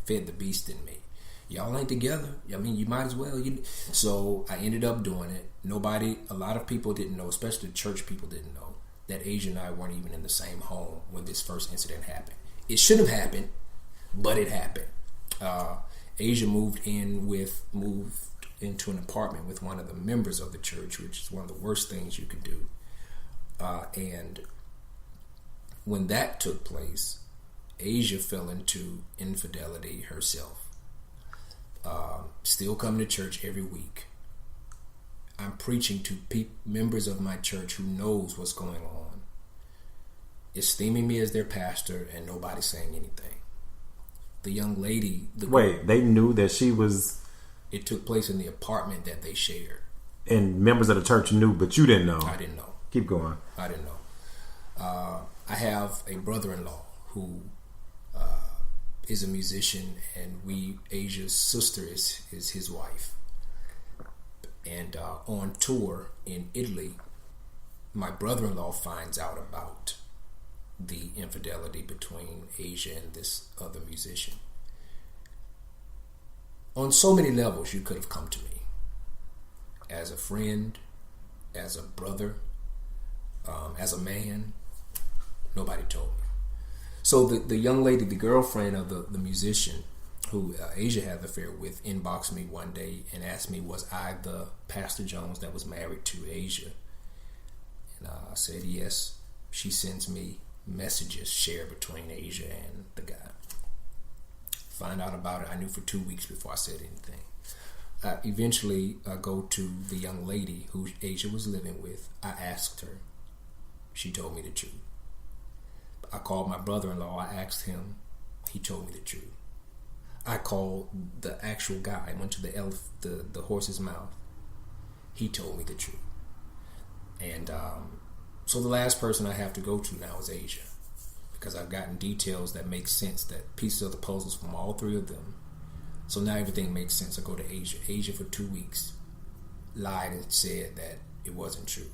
fed the beast in me. Y'all ain't together. I mean, you might as well. So I ended up doing it. A lot of people didn't know, especially the church people didn't know, that Asia and I weren't even in the same home when this first incident happened. It should have happened, but it happened. Asia moved into an apartment with one of the members of the church, which is one of the worst things you could do. And when that took place, Asia fell into infidelity herself. Still coming to church every week. I'm preaching to members of my church who knows what's going on, esteeming me as their pastor, and nobody saying anything. The young lady... they knew that she was... It took place in the apartment that they shared. And members of the church knew, but you didn't know. I didn't know. Keep going. I didn't know. I have a brother-in-law who is a musician, and Asia's sister is his wife. And on tour in Italy, my brother-in-law finds out about the infidelity between Asia and this other musician. On so many levels, you could have come to me. As a friend, as a brother, as a man. Nobody told me. So the young lady, the girlfriend of the musician who Asia had an affair with, inboxed me one day and asked me, was I the Pastor Jones that was married to Asia? And I said yes. She sends me messages shared between Asia and the guy. Find out about it. I knew for 2 weeks before I said anything. Eventually, I go to the young lady who Asia was living with. I asked her. She told me the truth. I called my brother-in-law. I asked him. He told me the truth. I called the actual guy. I went to the horse's mouth. He told me the truth. And so the last person I have to go to now is Asia, because I've gotten details that make sense, that pieces of the puzzles from all three of them. So now everything makes sense. I go to Asia. Asia for 2 weeks lied and said that it wasn't true.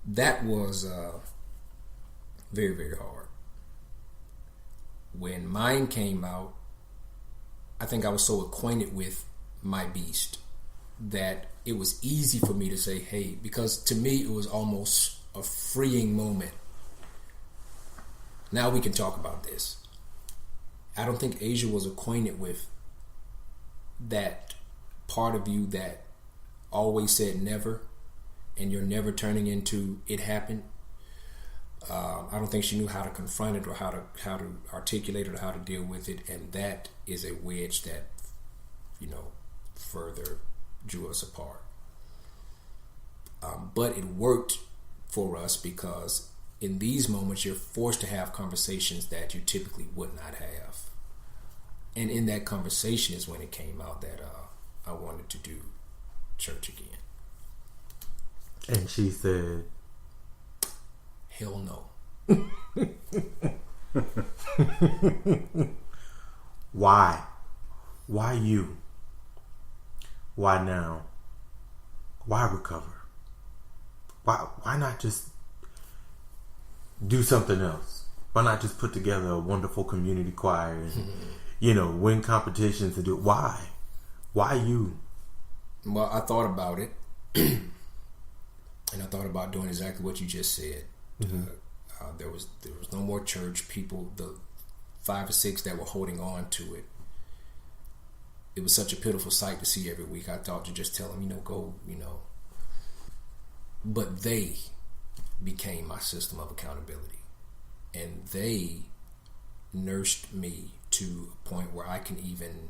That was very, very hard. When mine came out, I think I was so acquainted with my beast that it was easy for me to say, hey, because to me it was almost a freeing moment. Now we can talk about this. I don't think Asia was acquainted with that part of you that always said never, and you're never turning into it happened. I don't think she knew how to confront it or how to articulate it or how to deal with it, and that is a wedge that, further drew us apart. But it worked for us because in these moments you're forced to have conversations that you typically would not have. And in that conversation is when it came out that I wanted to do church again. And she said, hell no. Why? Why you? Why now? Why recover? Why not just do something else? Why not just put together a wonderful community choir and, win competitions and do it? Why? Why you? Well, I thought about it. And I thought about doing exactly what you just said. Mm-hmm. There was no more church. People, the 5 or 6 that were holding on to it, it was such a pitiful sight to see every week. I thought to just tell them, go, But they became my system of accountability. And they nursed me to a point where I can even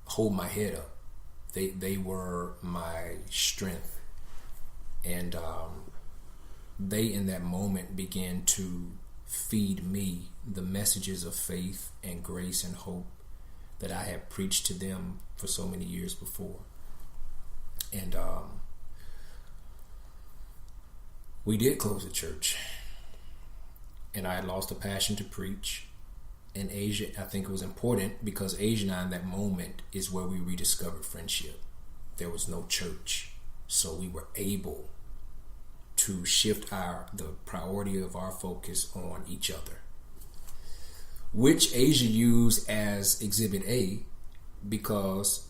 hold my head up. They were my strength. And they, in that moment, began to feed me the messages of faith and grace and hope that I had preached to them for so many years before. And we did close the church. And I had lost a passion to preach. And Asia, I think it was important because Asia and I, in that moment, is where we rediscovered friendship. There was no church. So we were able to shift the priority of our focus on each other, which Asia used as Exhibit A, because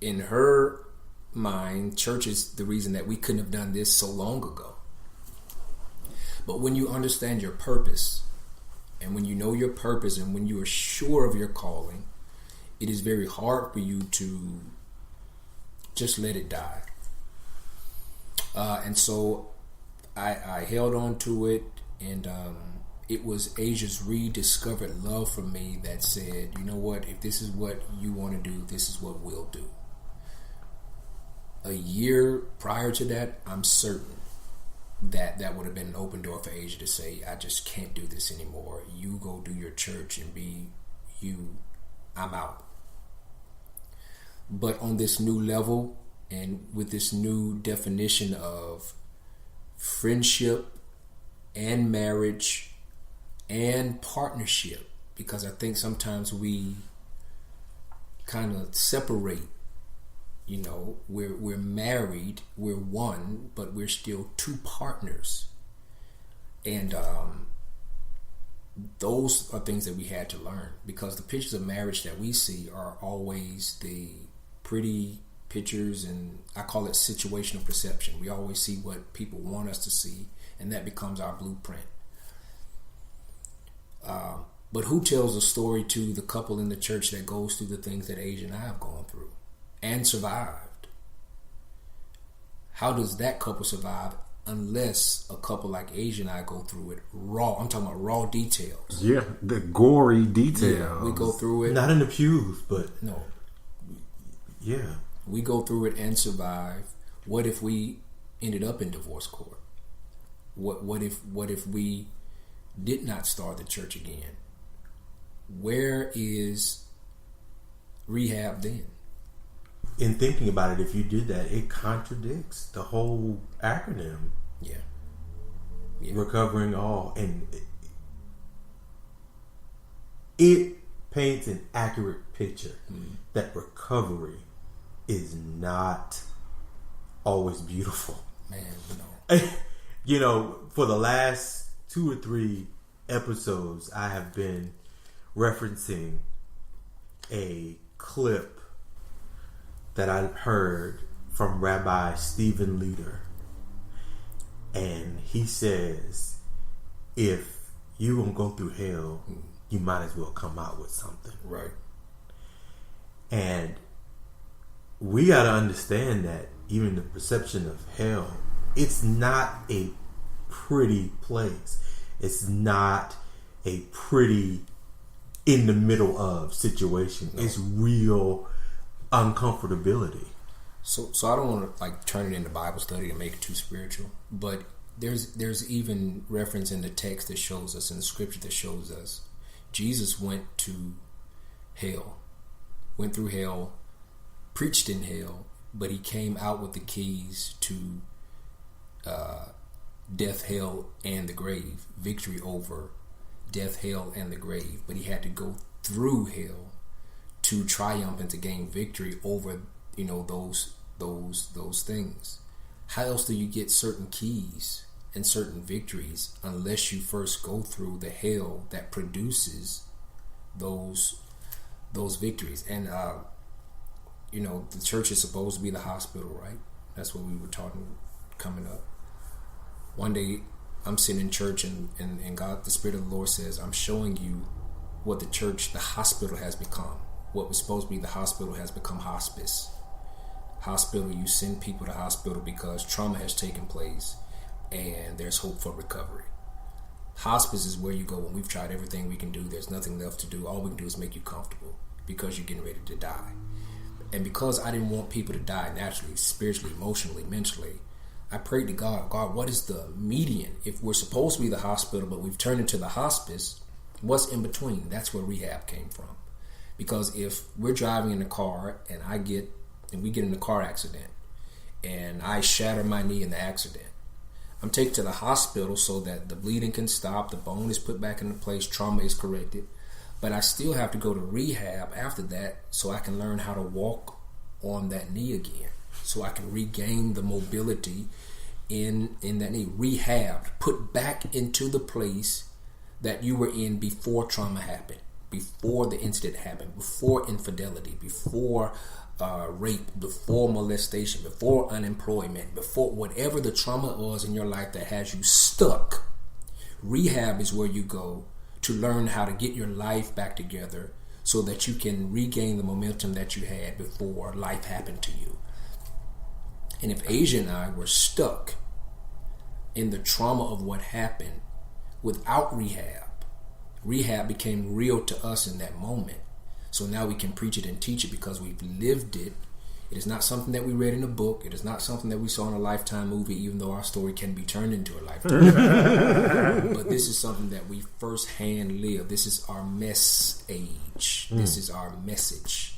in her mind, church is the reason that we couldn't have done this so long ago. But when you understand your purpose, and when you know your purpose, and when you are sure of your calling, it is very hard for you to just let it die. And so I held on to it, and it was Asia's rediscovered love for me that said, you know what, if this is what you want to do, this is what we'll do. A year prior to that, I'm certain that would have been an open door for Asia to say, I just can't do this anymore. You go do your church and be you. I'm out. But on this new level, and with this new definition of friendship and marriage and partnership, because I think sometimes we kind of separate. You know, we're married, we're one, but we're still two partners. And those are things that we had to learn, because the pictures of marriage that we see are always the pretty pictures, and I call it situational perception. We always see what people want us to see, and that becomes our blueprint. But who tells a story to the couple in the church that goes through the things that Asia and I have gone through and survived? How does that couple survive unless a couple like Asia and I go through it raw? I'm talking about raw details. Yeah, the gory details. Yeah, we go through it. Not in the pews, but no. Yeah. We go through it and survive. What if we ended up in divorce court? What if we did not start the church again? Where is rehab then? In thinking about it, if you did that, it contradicts the whole acronym. Yeah. Recovering all. And it paints an accurate picture that recovery is not always beautiful. Man, no. You know, for the last 2 or 3 episodes, I have been referencing a clip that I heard from Rabbi Stephen Leader. And he says, if you're going to go through hell, you might as well come out with something. Right. And we got to understand that even the perception of hell, it's not a pretty place. It's not a pretty in the middle of situation. No. It's real uncomfortability. So I don't want to like turn it into Bible study and make it too spiritual, but there's even reference in the text that shows us, in the scripture that shows us, Jesus went to hell, went through hell, preached in hell, but he came out with the keys to death, hell, and the grave, victory over death, hell, and the grave. But he had to go through hell to triumph and to gain victory over, you know, those things. How else do you get certain keys and certain victories unless you first go through the hell that produces those victories? And you know, the church is supposed to be the hospital, right? That's what we were talking coming up. One day I'm sitting in church and God, the Spirit of the Lord says, I'm showing you what the church, the hospital, has become. What was supposed to be the hospital has become hospice. Hospital, you send people to hospital because trauma has taken place and there's hope for recovery. Hospice is where you go when we've tried everything we can do. There's nothing left to do. All we can do is make you comfortable because you're getting ready to die. And because I didn't want people to die naturally, spiritually, emotionally, mentally, I prayed to God, what is the median? If we're supposed to be the hospital, but we've turned into the hospice, what's in between? That's where rehab came from. Because if we're driving in a car and we get in a car accident and I shatter my knee in the accident, I'm taken to the hospital so that the bleeding can stop, the bone is put back into place, trauma is corrected. But I still have to go to rehab after that so I can learn how to walk on that knee again, so I can regain the mobility in that need, rehabbed, put back into the place that you were in before trauma happened, before the incident happened, before infidelity, before rape, before molestation, before unemployment, before whatever the trauma was in your life that has you stuck. Rehab is where you go to learn how to get your life back together so that you can regain the momentum that you had before life happened to you. And if Asia and I were stuck in the trauma of what happened without rehab, rehab became real to us in that moment. So now we can preach it and teach it because we've lived it. It is not something that we read in a book. It is not something that we saw in a Lifetime movie, even though our story can be turned into a Lifetime movie. But this is something that we firsthand live. This is our mess age. This is our message.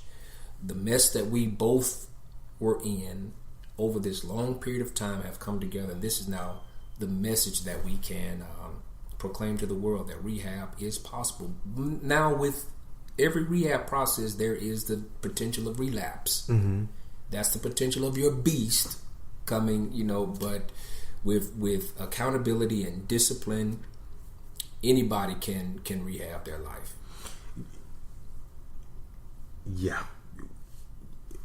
The mess that we both were in over this long period of time have come together, and this is now the message that we can proclaim to the world, that rehab is possible. Now, with every rehab process, there is the potential of relapse. That's the potential of your beast coming, but with accountability and discipline, anybody can rehab their life. Yeah.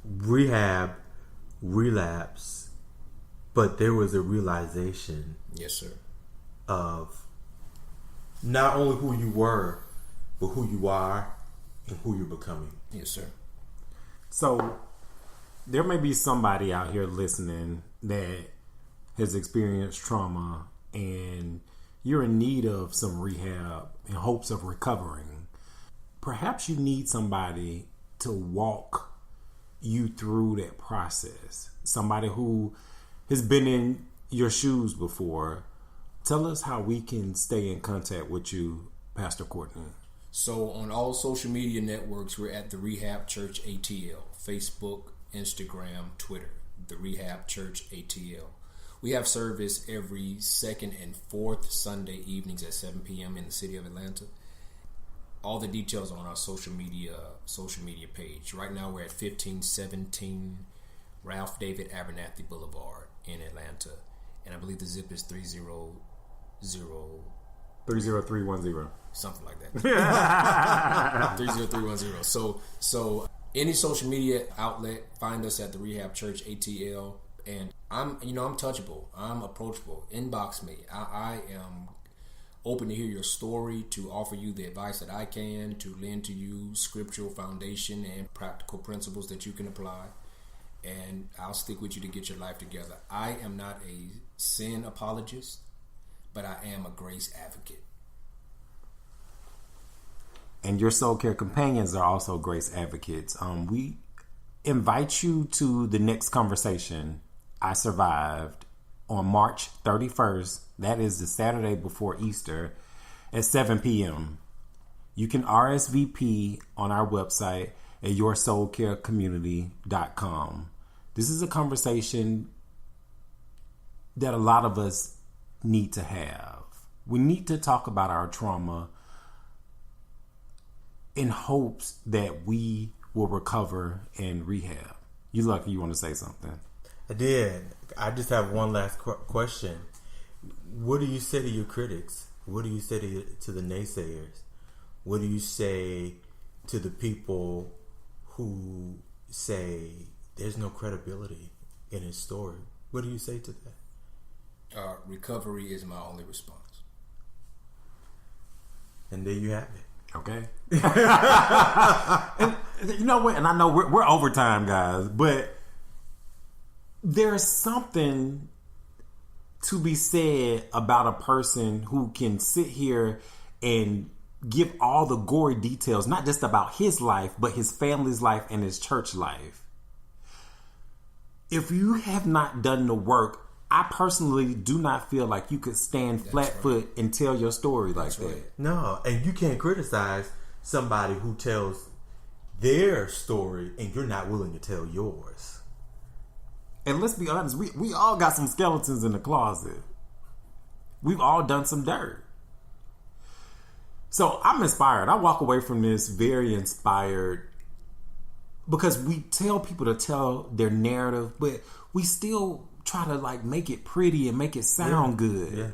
Rehab, relapse, but there was a realization. Yes, sir. Of not only who you were, but who you are and who you're becoming. Yes, sir. So there may be somebody out here listening that has experienced trauma and you're in need of some rehab in hopes of recovering. Perhaps you need somebody to walk you through that process. Somebody who has been in your shoes before. Tell us how we can stay in contact with you, Pastor Courtney. So on all social media networks, we're at the Rehab Church ATL, Facebook, Instagram, Twitter, the Rehab Church ATL. We have service every second and fourth Sunday evenings at 7 p.m. in the city of Atlanta. All the details on our social media page. Right now we're at 1517 Ralph David Abernathy Boulevard in Atlanta, and I believe the zip is 30310. Something like that. 30310. So any social media outlet, find us at the Rehab Church ATL, and I'm touchable. I'm approachable. Inbox me. I am open to hear your story, to offer you the advice that I can, to lend to you scriptural foundation and practical principles that you can apply. And I'll stick with you to get your life together. I am not a sin apologist, but I am a grace advocate. And your soul care companions are also grace advocates. We invite you to the next conversation, I Survived, on March 31st. That is the Saturday before Easter at 7 p.m. You can RSVP on our website at yoursoulcarecommunity.com. This is a conversation that a lot of us need to have. We need to talk about our trauma in hopes that we will recover and rehab. You lucky you want to say something. I did. I just have one last question. What do you say to your critics? What do you say to the naysayers? What do you say to the people who say there's no credibility in his story? What do you say to that? Recovery is my only response. And there you have it. Okay. And you know what? And I know we're overtime, guys, but there's something to be said about a person who can sit here and give all the gory details, not just about his life, but his family's life and his church life. If you have not done the work, I personally do not feel like you could stand flat-foot and tell your story like that. No, and you can't criticize somebody who tells their story and you're not willing to tell yours. And let's be honest, we all got some skeletons in the closet. We've all done some dirt. So I'm inspired. I walk away from this very inspired because we tell people to tell their narrative, but we still try to like make it pretty and make it sound good. Yeah.